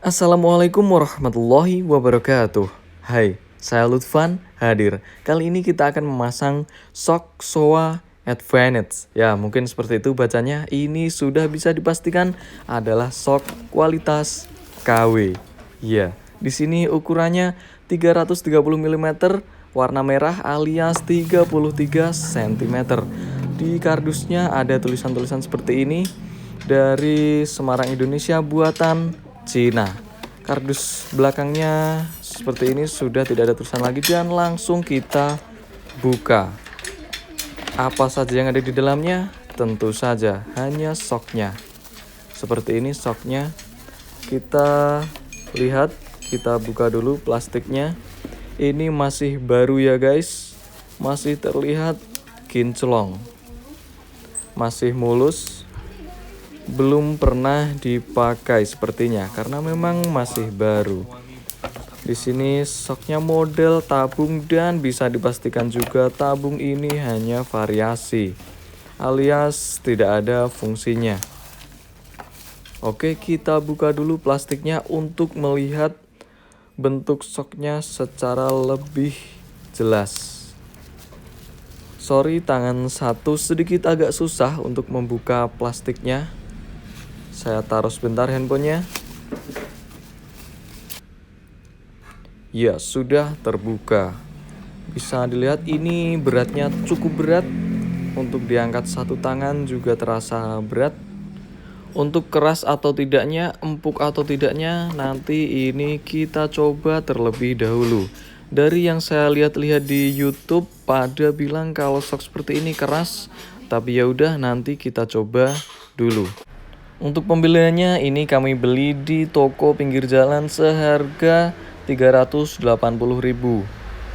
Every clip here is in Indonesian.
Assalamualaikum warahmatullahi wabarakatuh. Hai, saya Lutfan hadir. Kali ini kita akan memasang sok Showa Advantage. Ya, mungkin seperti itu bacanya. Ini sudah bisa dipastikan adalah sok kualitas KW. Ya, di sini ukurannya 330 mm, warna merah alias 33 cm. Di kardusnya ada tulisan-tulisan seperti ini dari Semarang Indonesia buatan Cina. Kardus belakangnya seperti ini, sudah tidak ada tulisan lagi dan langsung kita buka. Apa saja yang ada di dalamnya? Tentu saja hanya soknya. Seperti ini soknya. Kita lihat, kita buka dulu plastiknya. Ini masih baru ya guys. Masih terlihat kinclong. Masih mulus. Belum pernah dipakai sepertinya karena memang masih baru. Di sini soknya model tabung dan bisa dipastikan juga tabung ini hanya variasi alias tidak ada fungsinya. Oke, kita buka dulu plastiknya untuk melihat bentuk soknya secara lebih jelas. Sorry, tangan satu sedikit agak susah untuk membuka plastiknya. Saya taruh sebentar handphonenya. Ya, sudah terbuka. Bisa dilihat ini beratnya cukup berat. Untuk diangkat satu tangan juga terasa berat. Untuk keras atau tidaknya, empuk atau tidaknya, nanti ini kita coba terlebih dahulu. Dari yang saya lihat-lihat di YouTube, pada bilang kalau sok seperti ini keras. Tapi ya udah, nanti kita coba dulu. Untuk pembeliannya ini kami beli di toko pinggir jalan seharga 380.000.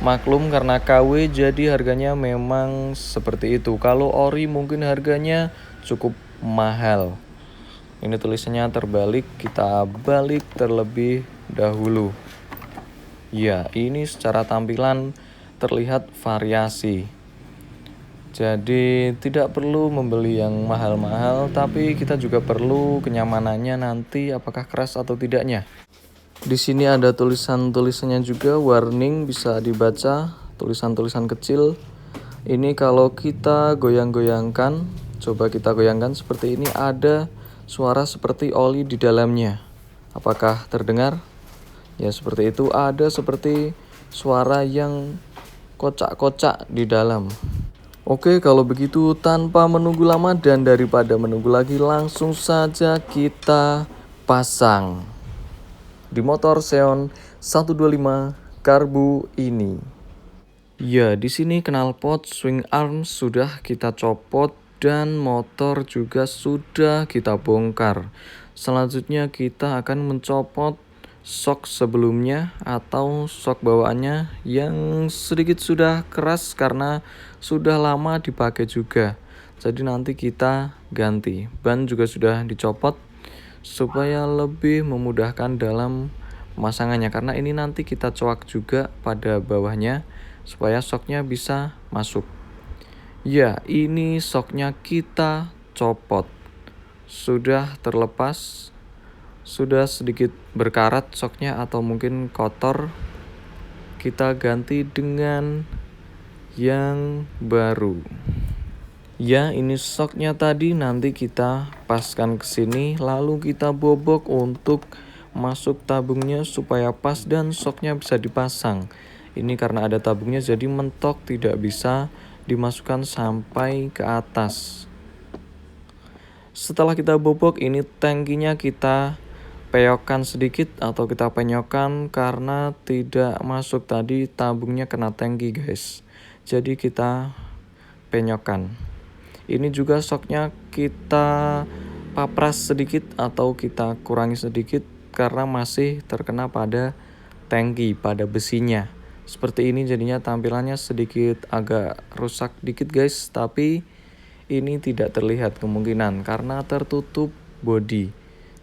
Maklum karena KW jadi harganya memang seperti itu. Kalau ori mungkin harganya cukup mahal. Ini tulisannya terbalik, kita balik terlebih dahulu. Ya, ini secara tampilan terlihat variasi. Jadi tidak perlu membeli yang mahal-mahal, tapi kita juga perlu kenyamanannya nanti apakah keras atau tidaknya. Di sini ada tulisan-tulisannya juga, warning bisa dibaca, tulisan-tulisan kecil. Ini kalau kita goyang-goyangkan, coba kita goyangkan seperti ini, ada suara seperti oli di dalamnya. Apakah terdengar? Ya seperti itu, ada seperti suara yang kocak-kocak di dalam. Oke, kalau begitu tanpa menunggu lama dan daripada menunggu lagi, langsung saja kita pasang di motor Xeon 125 karbu ini. Ya, di sini knalpot swing arm sudah kita copot dan motor juga sudah kita bongkar. Selanjutnya kita akan mencopot sok sebelumnya atau sok bawaannya yang sedikit sudah keras karena sudah lama dipakai juga. Jadi nanti kita ganti. Ban juga sudah dicopot supaya lebih memudahkan dalam pemasangannya, karena ini nanti kita coak juga pada bawahnya supaya soknya bisa masuk. Ya, ini soknya kita copot. Sudah terlepas. Sudah sedikit berkarat soknya atau mungkin kotor, kita ganti dengan yang baru. Ya, ini soknya tadi nanti kita paskan ke sini, lalu kita bobok untuk masuk tabungnya supaya pas dan soknya bisa dipasang. Ini karena ada tabungnya jadi mentok, tidak bisa dimasukkan sampai ke atas. Setelah kita bobok, ini tangkinya kita peyokan sedikit atau kita penyokkan karena tidak masuk tadi, tabungnya kena tangki guys. Jadi kita penyokkan. Ini juga soknya kita papras sedikit atau kita kurangi sedikit karena masih terkena pada tangki, pada besinya. Seperti ini jadinya tampilannya sedikit agak rusak dikit guys, tapi ini tidak terlihat kemungkinan karena tertutup bodi.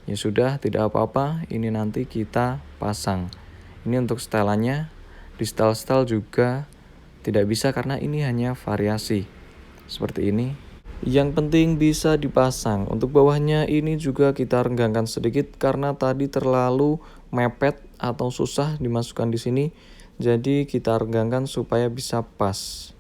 Ya sudah, tidak apa-apa, ini nanti kita pasang. Ini untuk setelannya, di setel-setel juga tidak bisa karena ini hanya variasi. Seperti ini. Yang penting bisa dipasang. Untuk bawahnya ini juga kita renggangkan sedikit karena tadi terlalu mepet atau susah dimasukkan di sini. Jadi kita renggangkan supaya bisa pas.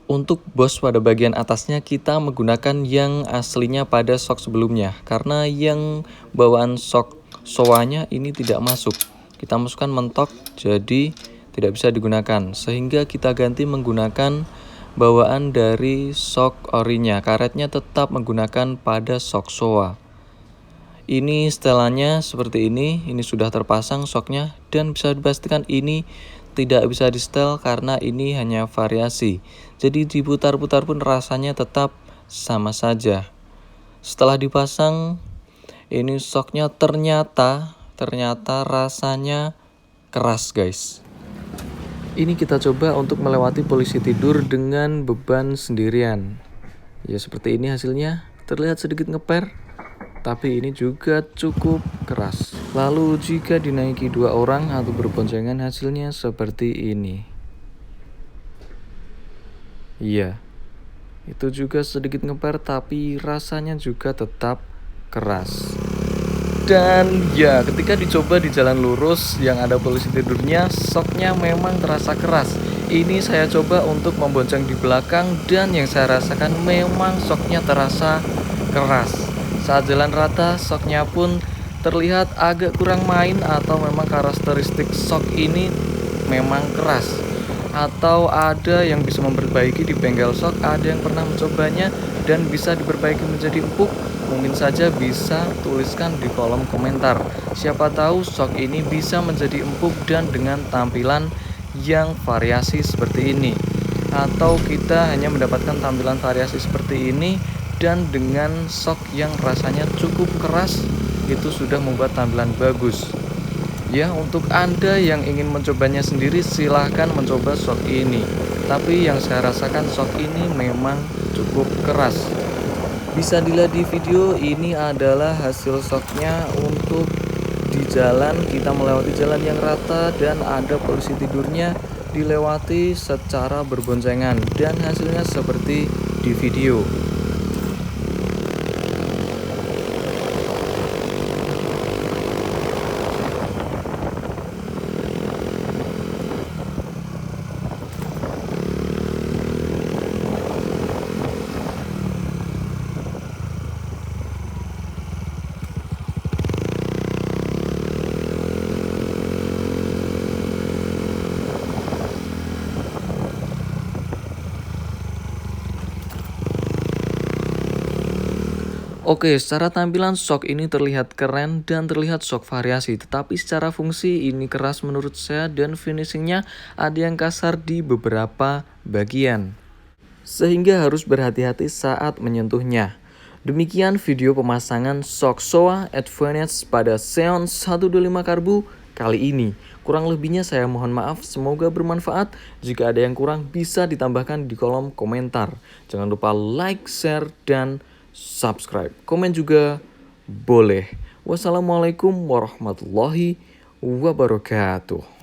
Untuk bos pada bagian atasnya kita menggunakan yang aslinya pada sok sebelumnya, karena yang bawaan sok soanya ini tidak masuk. Kita masukkan mentok jadi tidak bisa digunakan, sehingga kita ganti menggunakan bawaan dari sok orinya. Karetnya tetap menggunakan pada sok soa. Ini setelannya seperti ini sudah terpasang soknya, dan bisa dipastikan ini tidak bisa di setel karena ini hanya variasi. Jadi diputar-putar pun rasanya tetap sama saja. Setelah dipasang, ini soknya ternyata rasanya keras guys. Ini kita coba untuk melewati polisi tidur dengan beban sendirian. Ya seperti ini hasilnya, terlihat sedikit ngeper, tapi ini juga cukup keras. Lalu jika dinaiki 2 orang atau berboncengan hasilnya seperti ini. Iya, itu juga sedikit ngeper tapi rasanya juga tetap keras. Dan ya ketika dicoba di jalan lurus yang ada polisi tidurnya, soknya memang terasa keras. Ini saya coba untuk membonceng di belakang dan yang saya rasakan memang soknya terasa keras. Saat jalan rata, soknya pun terlihat agak kurang main atau memang karakteristik sok ini memang keras. Atau ada yang bisa memperbaiki di bengkel sok, ada yang pernah mencobanya dan bisa diperbaiki menjadi empuk, mungkin saja bisa tuliskan di kolom komentar. Siapa tahu sok ini bisa menjadi empuk dan dengan tampilan yang variasi seperti ini. Atau kita hanya mendapatkan tampilan variasi seperti ini dan dengan sok yang rasanya cukup keras, itu sudah membuat tampilan bagus. Ya, untuk Anda yang ingin mencobanya sendiri silahkan mencoba sok ini. Tapi yang saya rasakan sok ini memang cukup keras. Bisa dilihat di video, ini adalah hasil soknya untuk di jalan. Kita melewati jalan yang rata dan ada polisi tidurnya dilewati secara berboncengan. Dan hasilnya seperti di video. Oke, secara tampilan sok ini terlihat keren dan terlihat sok variasi, tetapi secara fungsi ini keras menurut saya dan finishingnya ada yang kasar di beberapa bagian. Sehingga harus berhati-hati saat menyentuhnya. Demikian video pemasangan sok SOA Advantage pada Xeon 125 Karbu kali ini. Kurang lebihnya saya mohon maaf, semoga bermanfaat. Jika ada yang kurang bisa ditambahkan di kolom komentar. Jangan lupa like, share, dan subscribe. Komen juga boleh. Wassalamualaikum warahmatullahi wabarakatuh.